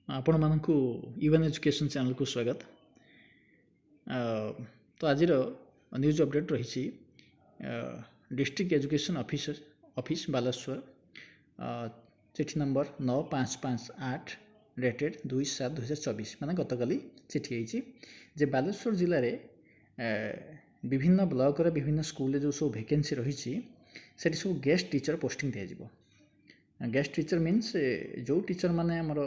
आपण मानकु UN education channel को स्वागत। तो आज न्यूज अपडेट रही डिस्ट्रिक्ट एजुकेशन ऑफिस बालेश्वर चिठी नंबर 9558 डेटेड 2/7/2024 माने गतकाली चिठी होती जे बालेश्वर जिले में विभिन्न ब्लॉक रे विभिन्न स्कूल जो सब वैकेंसी रही से सब गेस्ट टीचर पोस्टिंग दिज्व। गेस्ट टीचर मीन्स जो टीचर माने हमर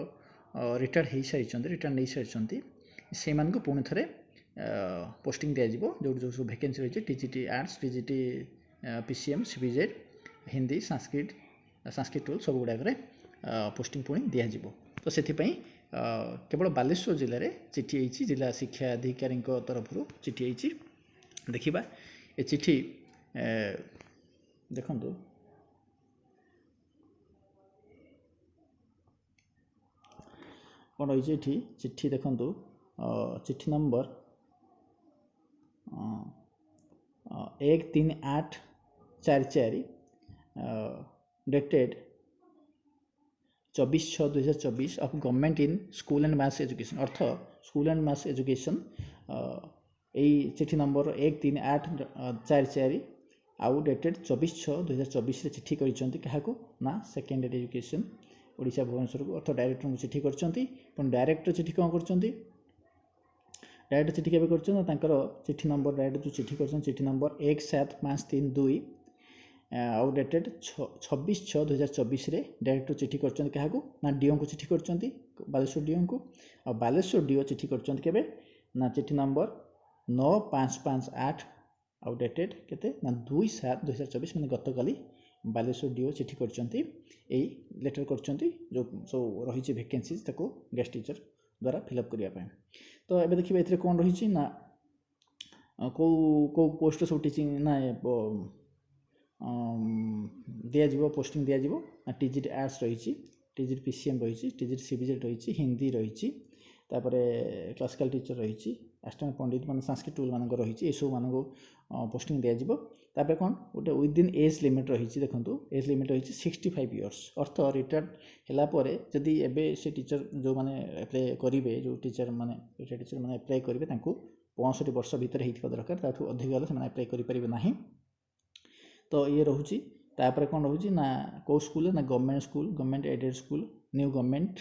रिटायर्ड हो सारी रिटायर्ड नहीं सारी से पुणी थे पोस्टिंग दिज्व जो जो सब वैकेंसी रही TGT arts TGT PCM CBZ Hindi Sanskrit tool सब गुड़ाक पोस्टिंग पुणी दिज्व। तो से केवल बालेश्वर जिले में चिठी होती जिला शिक्षा अधिकारी तरफ चिठी होती देखा ये चिठी देखु कौन रही ये चिट्ठी देखु चिट्ठी number 13844 dated 24/6/2024 of government in school and mass education earth school and mass education यही चिट्ठी नंबर 13844 आउ डेटेड 24/6/2024 चिट्ठी कर सेकेंडरी एजुकेशन ओडिशा भुवनेश्वर को अर्थ डायरेक्टर को चिट्ठी कर डायरेक्टर चिट्ठी कौन कर डायरेक्टर चिट्ठी केवे कर चिट्ठी नंबर डायरेक्टर जो चिट्ठी कर चिट्ठी नंबर 17532 आउ डेटेड 26/6/2024 डायरेक्टर चिट्ठी कर डीओ को चिट्ठी कर बालेश्वर डीओ को आ बालेश्वर डीओ चिट्ठी कर चिट्ठी नंबर 9558 आउ डेटेड केते 2/7/2024 मैंने गतकाली बालेश्वर डीओ चिट्ठी कर लेटर कर जो सब रही वैकेंसीज ताको गेस्ट टीचर द्वारा फिलअप करने। तो ये देखिए ये कौन रही ना कौ कौ पोस्ट सब टीचिंग ना दिज्व पोस्टिंग दिज्व टीजीटी आर्ट्स रही टीजीटी पीसीएम रही टीजीटी सीबीजेड रही हिंदी रही क्लासिकल टीचर रही असिस्टेंट पंडित मान संस्कृत टूल मान रही ये सब मान पोस्टिंग दिज्व। तापर कौन गोटे विदिन एज लिमिट रही देखो एज लिमिट रही 65 इयर्स अर्थ रिटायर्ड होगापर जदि एबे से टीचर जो मैंने अप्लाई करेंगे जो टीचर मैंने रिटायर्ड टीचर मैंने अप्लाई करेंगे 65 वर्ष भितर होता दरकार ताठू अधिक गले से अप्लाई करेंगे ना। तो ये रोचे तापर कौन रोचे ना कौ स्कूल ना government aided school new government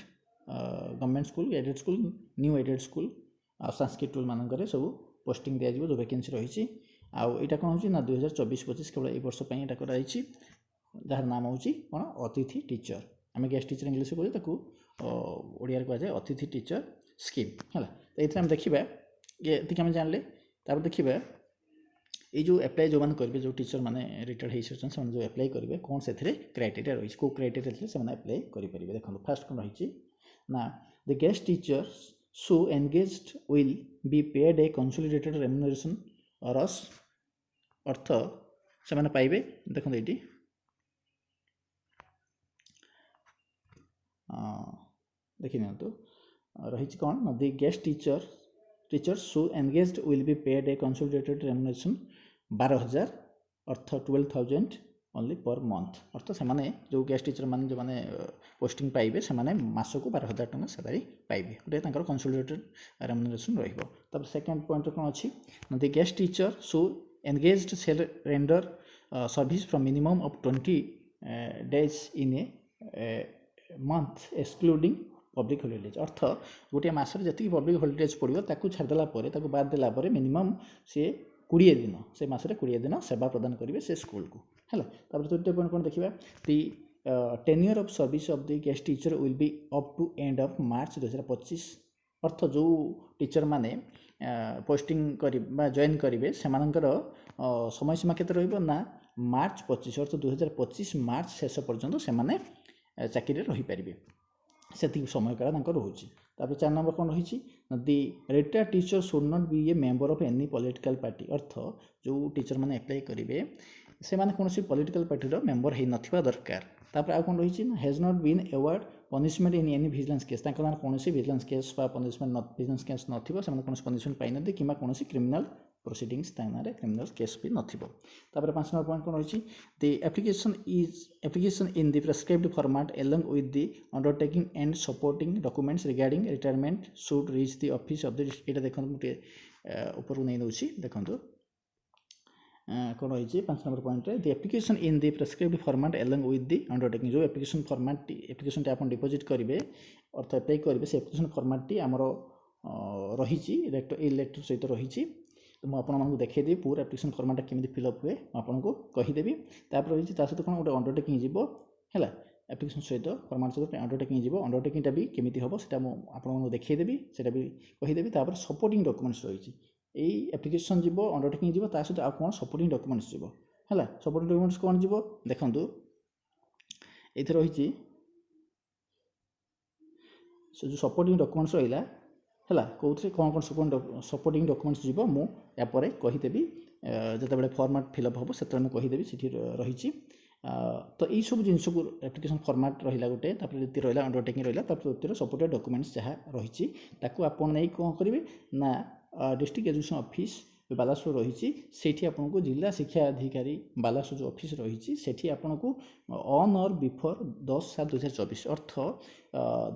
school aided school new aided school आ संस्कृत टूल मानक सब पोस्टिंग दिज्व जो वैकेंसी रही आईटा कौन हो 2024-25 केवल ये वर्ष पर यहाँ कराई जार नाम हो कौन अतिथि टीचर आम गेस्ट टीचर इंग्लीश को ओडिया कहुए अतिथि टीचर स्कीम है। तो ये देखा ये आम जानले देखा ये जो अप्लाई जो मैंने करेंगे जो टीचर मैंने रिटायर्ड हो सारी जो अप्लाई करेंगे कौन से क्राइटेरिया रही कौ क्राइटेरिया से अप्लाई करेंगे। देखो फास्ट कौन रही ना the guest teacher so engaged will be paid a consolidated remuneration रस अर्थ से मैंने पाइबे देखो ये देखी तो रही कौन the guest teacher so engaged will be paid a consolidated remuneration 12,000 अर्थ 12,000 ओनली पर मंथ अर्थ से जो गेस्ट टीचर मैंने जो मैंने पोस्टिंग पाइबे से मास को 12,000 टका सैलरी पाइबे गोटे कंसोलिडेटेड रेम्युनरेशन रही। सेकेंड पॉइंट कौन अच्छी the guest teacher so engaged shall render service from minimum of 20 days in a month excluding public holidays अर्थ गोटे मसरे जी पब्लिक हॉलीडेज पड़ो ताकू छाड़देला बाद देला मिनिमम सी 20 दिन से मसरे 20 दिन सेवा प्रदान करेंगे से स्कूल को है। तृतीय पॉइंट कौन देखा the tenure of service of the guest teacher will be up to end of March 2025 अर्थ जो टीचर माने पोस्टिंग कर जॉइन करेंगे से समय सीमा केते रहिबो ना मार्च 25 अर्थ 2025 मार्च शेष पर्यंत से चाकरी रही पारे से समय काल रोचे। 4 नंबर कौन रही the retired teacher should not be a member of any political party अर्थ जो टीचर मैंने अप्लाई करेंगे से माने कौन पॉलिटिकल पार्टी मेंबर हो ना दरकार। तापर आ कौन रही has not been award punishment in any vigilance case कौन विजिलेंस केस विजिलेंस केस ना विजिलेंस केस नथिबो से कौन पनिशमेंट पाई ना कि कौन क्रिमिनल प्रोसीडिंग्स तानारे क्रिमिनल केस भी नथिबो। तापर 5 नंबर पॉइंट कोन होछि the application in the prescribed format along with the undertaking and supporting documents regarding retirement should reach the office of the एटा देखन मुटे ऊपर नै दोछि देखंतु कौन रही 5 number point the application in the prescribed format along with the undertaking जो application format application आपण deposit करिवे अर्थ apply करिवे से एप्लिकेशन फॉर्मेट टी हमरो रही लेटर सहित रही तो मुझे आपको देखी पूरा एप्लिकेशन फॉर्मेट केमी फिलअप हुए आपको कहीदेवी तापर रही सहित कौन गोटे अंडरटेकिंग जीव है एप्लिकेशन सहित फॉर्मेट सहित अंडरटेकिंग जीव अंडरटेकिंग भी केमी हम से आपको देखीदेवी से भी कहीदेवी तापर सपोर्टिंग डॉक्यूमेंट्स रही यही एप्लिकेशन जीव अंडरटेकिंग जीव ता सहित आउ कौन सपोर्टिंग डॉक्यूमेंट्स जीव है सपोर्टिंग डॉक्यूमेंट्स कौन जीव देखो ये रही से जो सपोर्टिंग डॉक्यूमेंट्स रहा है कौन कौन सपोर्टिंग डॉक्यूमेंट्स जीव मुझे कहीदेवी जिते फॉर्मेट फिलअप हम से कहीदेवी से रही तो यही सब जिन को एप्लिकेशन फॉर्मेट रहा गोटे रीति रहा अंडरटेकिंग रहा तृतीय सपोर्टेड डॉक्यूमेंट्स जहाँ रही आपड़ नहीं कौन करेंगे ना डिस्ट्रिक्ट एजुकेशन ऑफिस बालासुर रही से आपको जिला शिक्षा अधिकारी बालासुर जो ऑफिस रही से आपको ऑन और बिफोर 10/7/2024 अर्थ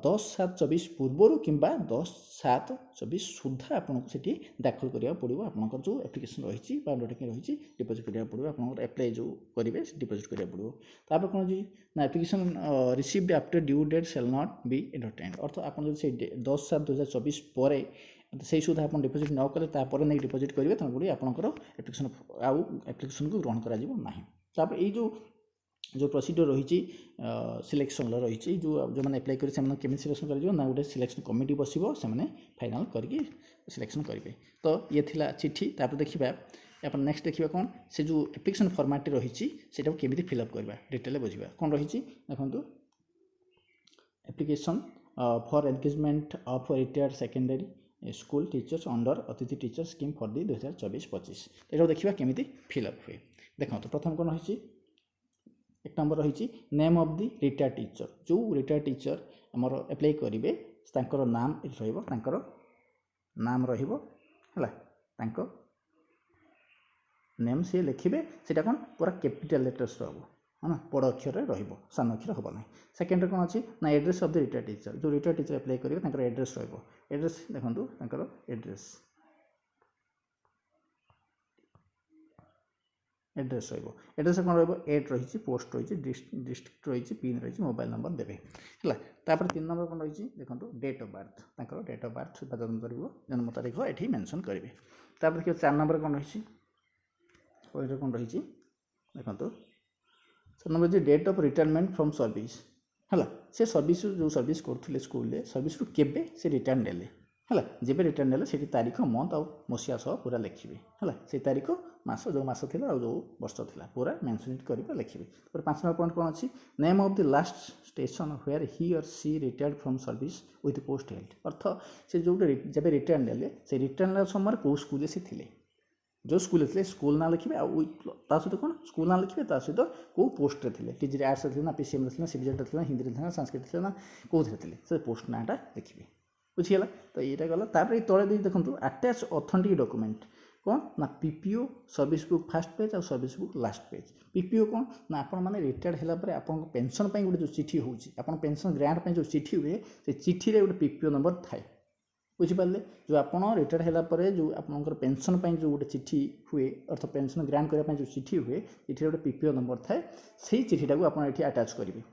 10/7/24 पूर्वर कि 10/7/24 सुधा आपको से दाखल करा पड़ो आपंकर जो एप्लिकेशन रही अंडरटेकिंग रही डिपोजिट करा पड़ो आप एप्लाई जो करेंगे डिपोजिट करा पड़ो तापर कौन जी ना application received after due date shall not be entertained अर्थ आप 10/7/2024 पर से सुधा आप डिपोजिट न कले तापर नहीं डिपोजिट करेंगे तेणुक आपंकर एप्लिकेशन आउ एप्लिकेशन को ग्रहण करा जो प्रोसीड्योर रही सिलेक्शन रही जो मैंने एप्लाई करें केमी सिलेक्शन कर ना गोटे सिलेक्शन कमिटी बस से फाइनाल करके सिलेक्शन करेंगे तो ये थिला चिट्ठी तापर देखिए आप नेक्स्ट देखिए कौन से जो एप्लिकेशन फॉर्मेट रही से केमी फिलअप करवा डिटेल बुझा कौन रही देखो application for engagement of retired secondary school teachers under अतिथि टीचर स्कीम फॉर दी 2024-25 ये देखा केमी फिलअप हुए देखो तो प्रथम कौन रही एक नंबर रही name of the retired teacher जो रिटायर्ड टीचर आमर एप्लाई करेंगे नाम नाम रहा नेम सी लिखे से कौन पूरा कैपिटल लेटर्स रहा है ना बड़ अक्षर सान अक्षर हम ना सेकेंड कौन अच्छी ना address of the retired teacher जो रिटायर्ड टीचर एप्लाई करेंगे एड्रेस एड्रेस देखो एड्रेस एड्रेस कौन रेट रही पोस्ट रही डिस्ट्रिक्ट रही पिन रही मोबाइल नंबर देवे है तापर 3 नंबर कौन रही देखो date of birth date of birth जन्म जन्म तारीख ये मेंशन करेंगे तापर देखिए 4 नंबर कौन रही कौन रही देखो 4 number date of retirement from service है से सर्विस जो सर्विस करते स्कूल सर्विस केबे से रिटायर्ड नेले है जब रिटायर्ड नेले से तारीख मंथ आ मसीहा सह पूरा लिखे है से तारीख मास जो मास थी जो वर्ष था पूरा मेंशन कर लिखे 5 नंबर पॉइंट कौन अच्छी name of the last station where he or she retired from service with post held अर्थ से जो जब रिटायर्ड नेले से रिटायर्ड समय कौ स्कूल से थे जो स्कूल थे स्कूल ना लिखे सहित कौन स्कूल ना लिखे सहित कौ पोस्ट थे टीजी आर्ट्स थे ना पीसीएम थे सीबीजेड थे हिंदी थे संस्कृत थे ना कौन थे से पोस्ट नाटा लिखे बुझीगला तो यहाँ गला तापर तले देखो अटैच ऑथेंटिक डॉक्यूमेंट कौन ना PPO service book first page और service book last page PPO कौन ना आपण मैंने रिटायर्ड होगापर आप पेंशन गोटे जो चिठी हो पेंशन ग्रांट जो चिठी हुए से चिठी रे गोटे पीपीओ नंबर थाए बुझिपारे जो आप रिटायर्ड होगापर जो आप पेंशन जो गोटे चिठी हुए अर्थ पेंशन ग्रांट करने जो चिठी हुए चिठी गोटे पीपीओ नंबर थाए से चिठीटा को आप अटैच करेंगे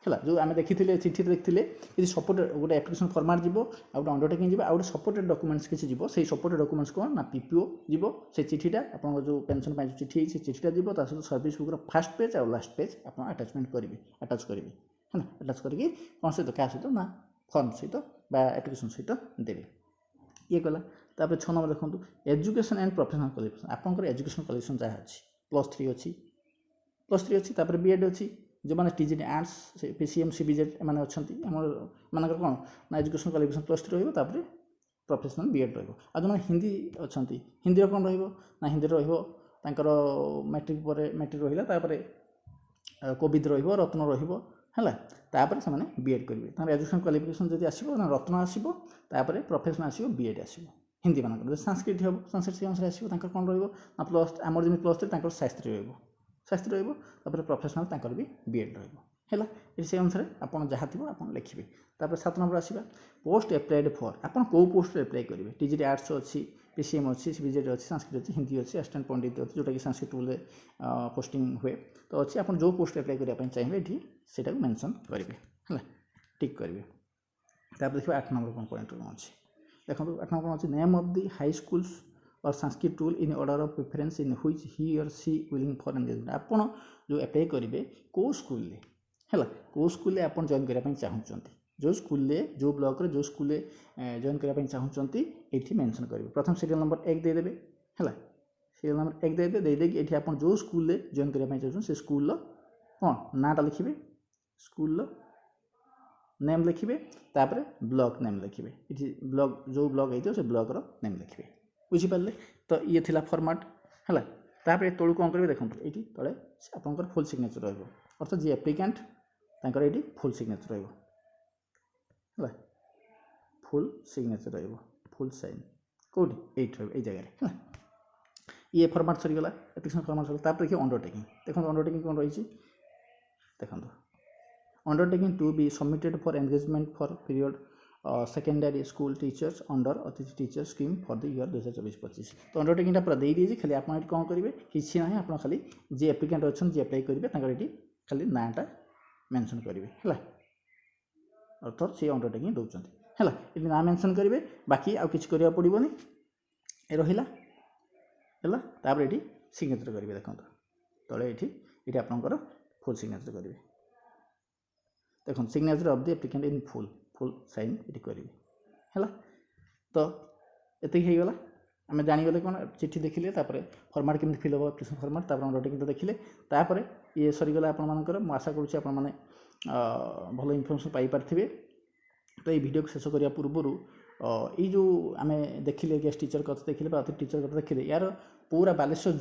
है जो आम देखी चिठी देखते कि सपोर्ट गोटे एप्लिकेशन फॉर्मेट जीव आ गए अंडरटेकिंग जीव आ गए सपोर्टेड डॉक्यूमेंट्स किसी जीव से सपोर्टेड डॉक्यूमेंट्स कौन ना पीपीओ जीव से चिठीटा आप जो पेंशन जो चिठी से चिठीटा जीव सहित सर्विस बुक्र फर्स्ट पेज और लास्ट पेज आप अटैचमेंट करेंगे अटैच करेंगे है ना अटैच करके कौन सहित क्या सहित ना फॉर्म सहित एप्लिकेशन सहित देवे ये गला तापर 6 नंबर देखो एजुकेशन एंड प्रोफेशनल क्वालिफिकेशन आपंकर एजुकेशन क्वालिफिकेशन जहाँ अच्छी +3 अच्छी तापर बीएड अच्छी जो मैंने टीजी आर्ट्स पीसीएम सीबीजेड मैंने अच्छा मानकर कौन ना एजुकेशन क्वालिफिकेशन +3 रही प्रोफेशनल बीएड रहा जो हिंदी अच्छा हिंदी कौन ना हिंदी रर मैट्रिक पर मैट्रिक रहा कोविद रत्न है तापर से बीएड करेंगे एजुकेशन क्वालिफिकेशन जब आसो ना रत्न आसो प्रोफेशनल आसो बीएड आसो हिंदी मानक संस्कृत हम संस्कृत से अनुसार आसो कौन रहा प्लस आमर जमी +3 शास्त्री शास्त्री रही प्रोफेशनल तक भी बीएड रहा है से अनुसार आपड़ जहाँ थी आप लिखे 7 नंबर आसवा पोस्ट एप्लाइड फॉर आपन कौ पोस्ट एप्लाई करेंगे टीजीटी आर्ट्स अच्छी पीसीएम अच्छी बीजेडी अच्छी संस्कृत अच्छी हिंदी अच्छी असिस्टेंट पंडित अच्छी जोटा कि संस्कृत टूल पोस्टिंग हुए तो अच्छी आप जो पोस्ट एप्लाई करने चाहिए ये से मेंशन करेंगे है टिक करेंगे देखिए 8 नंबर कौन पॉइंट कौन अच्छी देखो 8 नंबर कौन अच्छी name of the high schools or Sanskrit टूल in order of preference in which he or she willing for engagement आपन जो अप्लाई करेंगे कौ स्कूल है कौ स्कूल आप जॉइन करने चाहते जो स्कूल जो ब्लॉक जो स्कूल जॉइन करने चाहते ये मेंशन करेंगे प्रथम सीरियल नंबर 1 देदेवे है सीरियल नंबर 1 देदेवे ये आप जो स्कूल जॉइन करने चाहते से स्कूल कौन नाटा लिखे स्कूल नेम लिखे तापर ब्लॉक नेम लिखे ये ब्लॉक जो ब्लॉक होती से ब्लॉक नेम लिखे बुझीपारे तो ये थिला फॉर्मेट है तापर तलू कौन करेंगे देखो ये तले आपंकर फुल सिग्नेचर रहा जी एप्लिकेंट तांकर ये फुल सिग्नेचर रहा फुल सिग्नेचर रहा फुल साइन कौटी ये जगह है ये फॉर्मेट सरीगला एप्लिकेशन फॉर्मेट सर देखिए अंडरटेकिंग देखो अंडरटेकिंग कौन रही देखो undertaking to be submitted for engagement for period secondary school teachers under अतिथि teacher scheme for the year 2024-25 तो अंडरटेकिंग पूरा दे दीजिए खाली आप कौन करेंगे किसी ना आप खाली जी एप्लिकेंट अच्छा जी अप्लाई करेंगे ये खाली नाटा मेंशन करेंगे है अर्थात से अंडरटेकिंग दौरान है ये ना मेंशन करेंगे बाकी आउ किसी करा पड़ोनी रहा है ये सिग्नेचर करेंगे देखो तले ये आपंकर फुल सिग्नेचर करेंगे देखो signature of the applicant in full sign ये करेंगे है तो ये होगा आम जानीगले कौन चिठी देखिले फॉर्मेट केमती फिल हम एप्लिकेशन फॉर्मेट अंडरटेकिंग देखिले ये सरीगला आपर मुझे आशा करुँच आप भल इनफर्मेशन पाइपारे तो ये वीडियो को शेष करने पूर्व ये जो आम देखिले गेस्ट टीचर कथा देखिले अतिथि टीचर कथा देखिले यार पूरा बालेश्वर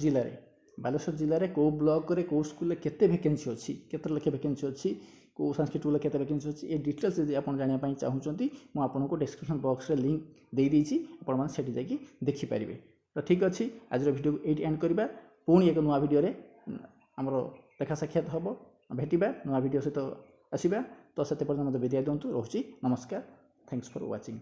जिले में कौ ब्लॉक रे कौ स्कूल केते वैकेंसी अच्छी केते लक्ष वैकेंसी अच्छी कौ संस्कृत टूल केते वैकेंसी अच्छी ये डिटेल्स यदि आप जानापी चाहूँगी मुझे डिस्क्रिप्शन बॉक्स रे लिंक दे देती आपड़ी जाकि देखिपारे तो ठीक अच्छे आज वीडियो को ये एंड करवा पुणी एक नुआ वीडियो आमर देखा साक्षात हम भेटा नुआ वीडियो सहित आसवा तो से पर्यटन मत विदाय दिंतु रोची नमस्कार थैंक्स फॉर वाचिंग।